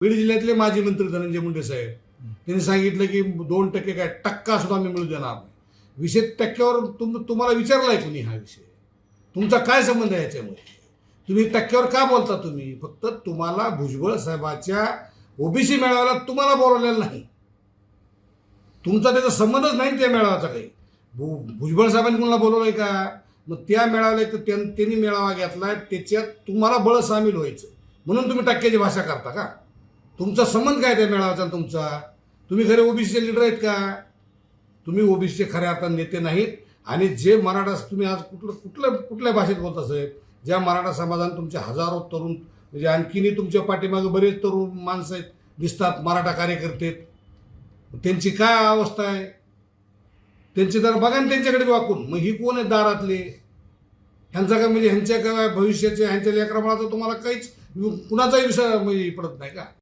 बीड जिल्ह्यातले माजी मंत्री धनंजय मुंडे साहेब त्यांनी सांगितलं की 2% काय टक्का सुद्धा आम्ही मिळू देणार नाही. विषय टक्क्यावर तुम्हाला विचारलाय कुणी हा विषय? तुमचा काय संबंध आहे याच्यामध्ये? तुम्ही टक्क्यावर का बोलता? तुम्ही फक्त तुम्हाला भुजबळ साहेबाच्या ओबीसी मेळाव्याला तुम्हाला बोलवलेलं नाही. तुमचा त्याचा संबंधच नाही त्या मेळाव्याचा काही. भुजबळ साहेबांनी कोणाला बोलवलंय का? मग त्या मेळाव्याला तर त्यांनी मेळावा घेतलाय, त्याच्यात तुम्हाला बळ सामील व्हायचं म्हणून तुम्ही टक्क्याची भाषा करता का? तुमचा संबंध काय त्या मेळाव्याचा? तुमचा तुम्ही खरे ओबीसीचे लीडर आहेत का? तुम्ही ओबीसीचे खऱ्या अर्थाने नेते नाहीत. आणि जे मराठा तुम्ही आज कुठल्या भाषेत बोलता साहेब? ज्या मराठा समाजाने तुमचे हजारो तरुण म्हणजे आणखीनही तुमच्या पाठीमागे बरेच तरुण माणसं आहेत दिसतात, मराठा कार्यकर्ते, त्यांची काय अवस्था आहे? त्यांची जर बघा ना त्यांच्याकडे वाकून. मग ही कोण आहेत दारातले? ह्यांचा काय म्हणजे ह्यांच्या काय भविष्याचे ह्यांच्या लेकरामुळाचा तुम्हाला काहीच कुणाचाही विषय म्हणजे पडत नाही का?